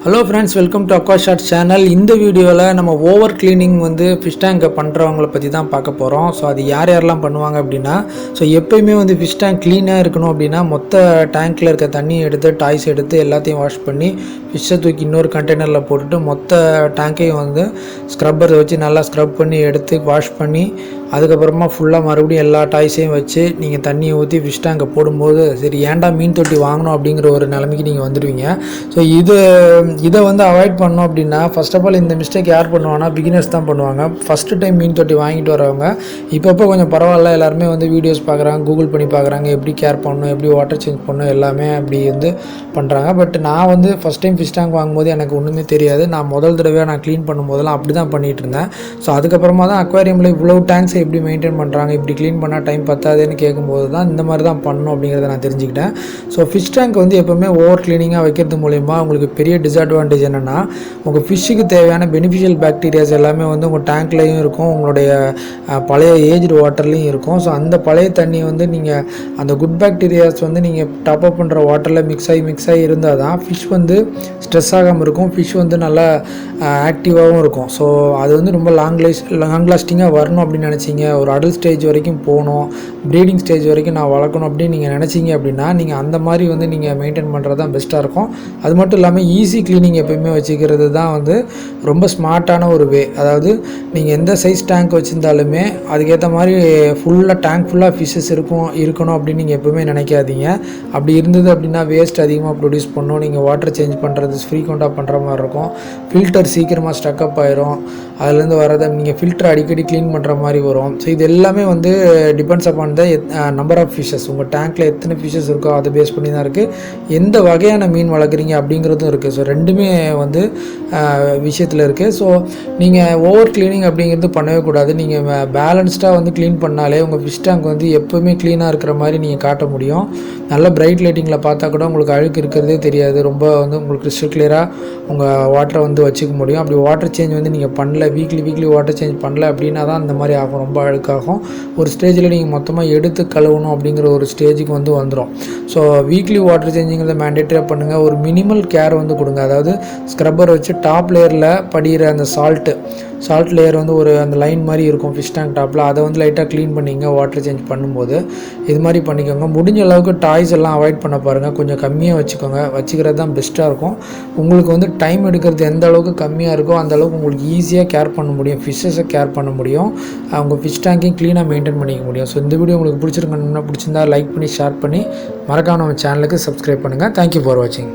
Hello friends, welcome to Aquashots channel. இந்த வீடியோல நம்ம ஓவர் க்ளீனிங் வந்து ஃபிஷ் டேங்க் பண்றவங்கள பத்தி தான் பார்க்க போறோம். சோ அது யார் யாரெல்லாம் பண்ணுவாங்க அப்படினா எப்பவுமே வந்து ஃபிஷ் டேங்க் க்ளீனா இருக்கணும் அப்படினா மொத்த டேங்க்ல இருக்க தண்ணி எடுத்து டாய்ஸ் எடுத்து எல்லாத்தையும் வாஷ் பண்ணி ஃபிஷ்ஷை தூக்கி இன்னொரு கண்டெய்னர்ல போட்டுட்டு மொத்த டேங்கையும் வந்து ஸ்க்ரப்பர் வச்சு நல்லா ஸ்க்ரப் பண்ணி எடுத்து வாஷ் பண்ணி அதுக்கப்புறமா ஃபுல்லாக மறுபடியும் எல்லா டாய்ஸையும் வச்சு நீங்கள் தண்ணியை ஊற்றி ஃபிஷ் டேங்கை போடும்போது சரி ஏன்டா மீன் தொட்டி வாங்கணும் அப்படிங்கிற ஒரு நிலைமைக்கு நீங்கள் வந்துடுவீங்க. ஸோ இதை வந்து அவாய்ட் பண்ணோம் அப்படின்னா ஃபர்ஸ்ட் ஆஃப் ஆல் இந்த மிஸ்டேக் யார் பண்ணுவாங்கன்னா பிகினர்ஸ் தான் பண்ணுவாங்க. ஃபஸ்ட்டு டைம் மீன் தொட்டி வாங்கிட்டு வரவங்க இப்போ கொஞ்சம் பரவாயில்ல, எல்லாருமே வந்து வீடியோஸ் பார்க்குறாங்க, கூகுள் பண்ணி பார்க்குறாங்க, எப்படி கேர் பண்ணணும், எப்படி வாட்டர் சேஞ்ச் பண்ணணும் எல்லாமே அப்படி வந்து பண்ணுறாங்க. பட் நான் வந்து ஃபஸ்ட் டைம் ஃபிஷ் டேங்க் வாங்கும்போது எனக்கு ஒன்றுமே தெரியாது. நான் முதல் தடவையாக நான் க்ளீன் பண்ணும்போதெல்லாம் அப்படி தான் பண்ணிகிட்டு இருந்தேன். ஸோ அதுக்கப்புறமா தான் அக்வாரியமில் இவ்வளோ டேங்க்ஸ் எப்படி மெயின்டைன் பண்ணுறாங்க, இப்படி க்ளீன் பண்ணால் டைம் பத்தாதுன்னு கேட்கும்போது தான் இந்த மாதிரி தான் பண்ணணும் அப்படிங்கிறத நான் தெரிஞ்சுக்கிட்டேன். ஸோ ஃபிஷ் டேங்க் வந்து எப்போவுமே ஓவர் க்ளீனிங்காக வைக்கிறது மூலிமா உங்களுக்கு பெரிய டிஸ்அட்வான்டேஜ் என்னென்னா உங்கள் ஃபிஷ்ஷுக்கு தேவையான பெனிஃபிஷியல் பாக்டீரியாஸ் எல்லாமே வந்து உங்கள் டேங்க்லேயும் இருக்கும், உங்களுடைய பழைய ஏஜ்டு வாட்டர்லேயும் இருக்கும். ஸோ அந்த பழைய தண்ணி வந்து நீங்கள் அந்த குட் பாக்டீரியாஸ் வந்து நீங்கள் டாப் அப் பண்ணுற வாட்டரில் மிக்ஸ் ஆகி இருந்தால் தான் ஃபிஷ் வந்து ஸ்ட்ரெஸ் ஆகாமல் இருக்கும், ஃபிஷ் வந்து நல்லா ஆக்டிவாகவும் இருக்கும். ஸோ அது வந்து ரொம்ப லாங் லாஸ்டிங்காக வரணும் அப்படின்னு நினச்சிங்க, ஒரு அடல்ட் ஸ்டேஜ் வரைக்கும் போகணும், ப்ரீடிங் ஸ்டேஜ் வரைக்கும் நான் வளர்க்கணும் அப்படின்னு நீங்கள் நினச்சிங்க அப்படின்னா நீங்கள் அந்த மாதிரி வந்து நீங்கள் மெயின்டைன் பண்ணுறது தான் பெஸ்ட்டாக இருக்கும். அது மட்டும் இல்லாமல் ஈஸி க்ளீனிங் எப்போயுமே வச்சுக்கிறது தான் வந்து ரொம்ப ஸ்மார்ட்டான ஒரு வே. அதாவது நீங்கள் எந்த சைஸ் டேங்க் வச்சுருந்தாலுமே அதுக்கேற்ற மாதிரி டேங்க் ஃபுல்லாக ஃபிஷ்ஷஸ் இருக்கணும் அப்படின்னு நீங்கள் எப்போவுமே நினைக்காதீங்க. அப்படி இருந்தது அப்படின்னா வேஸ்ட் அதிகமாக ப்ரொடியூஸ் பண்ணணும், நீங்கள் வாட்டர் சேஞ்ச் பண்ணுறது ஃப்ரீக்வெண்ட்டாக பண்ணுற மாதிரி இருக்கும், ஃபில்டர் சீக்கிரமாக ஸ்டக்கப் ஆயிரும், அதுலேருந்து வரதை நீங்கள் ஃபில்டர் அடிக்கடி க்ளீன் பண்ணுற மாதிரி வரும். ஸோ இது எல்லாமே வந்து depends upon the number of fishes. உங்கள் டேங்க்கில் எத்தனை ஃபிஷ்ஷஸ் இருக்கோ அதை பேஸ் பண்ணி தான் இருக்குது, எந்த வகையான மீன் வளர்க்குறீங்க அப்படிங்கிறதும் இருக்குது. ஸோ ரெண்டுமே வந்து விஷயத்தில் இருக்குது. ஸோ நீங்கள் ஓவர் க்ளீனிங் அப்படிங்கிறது பண்ணவே கூடாது. நீங்கள் பேலன்ஸ்டாக வந்து க்ளீன் பண்ணாலே உங்கள் ஃபிஷ் டேங்க் வந்து எப்போவுமே க்ளீனாக இருக்கிற மாதிரி நீங்கள் காட்ட முடியும். நல்ல பிரைட் லைட்டிங்கில் பார்த்தா கூட உங்களுக்கு அழுக்கு இருக்கிறதே தெரியாது, ரொம்ப வந்து உங்களுக்கு கிறிஸ்டல் கிளியராக உங்கள் வாட்டரை வந்து வச்சுக்க முடியும். அப்படி வாட்டர் சேஞ்ச் வந்து நீங்கள் பண்ணல, வீக்லி வாட்டர் சேஞ்ச் பண்ணல அப்படின்னா தான் இந்த மாதிரி ஆகும், ரொம்ப அழுக்காகும். ஒரு ஸ்டேஜில் நீங்கள் மொத்தமாக எடுத்து கழுவணும் அப்படிங்கிற ஒரு ஸ்டேஜுக்கு வந்து வந்துடும். ஸோ வீக்லி வாட்டர் சேஞ்சிங்கிறத மேண்டேட்டரியாக பண்ணுங்கள். ஒரு மினிமல் கேர் வந்து கொடுங்க. அதாவது ஸ்க்ரப்பர் வச்சு டாப் லேயரில் படிகிற அந்த சால்ட் லேயர் வந்து ஒரு அந்த லைன் மாதிரி இருக்கும் ஃபிஷ் டேங்க் டாப்பில், அதை வந்து லைட்டாக க்ளீன் பண்ணிங்க வாட்டர் சேஞ்ச் பண்ணும்போது. இது மாதிரி பண்ணிக்கோங்க. முடிஞ்ச அளவுக்கு டாய்ஸ் எல்லாம் அவாய்ட் பண்ண பாருங்கள், கொஞ்சம் கம்மியாக வச்சுக்கிறது தான் பெஸ்ட்டாக இருக்கும். உங்களுக்கு வந்து டைம் எடுக்கிறது எந்த அளவுக்கு கம்மியாக இருக்கோ அந்த அளவுக்கு உங்களுக்கு ஈஸியாக கேர் பண்ண முடியும், ஃபிஷ்ஷஸை கேர் பண்ண முடியும், உங்கள் ஃபிஷ் டேங்கையும் க்ளீனாக மெயின்டைன் பண்ணிக்க முடியும். ஸோ இந்த வீடியோ உங்களுக்கு பிடிச்சிருந்தா லைக் பண்ணி ஷேர் பண்ணி மறக்காம நம்ம சேனலுக்கு சப்ஸ்கிரைப் பண்ணுங்கள். தேங்க்யூ ஃபார் வாட்சிங்.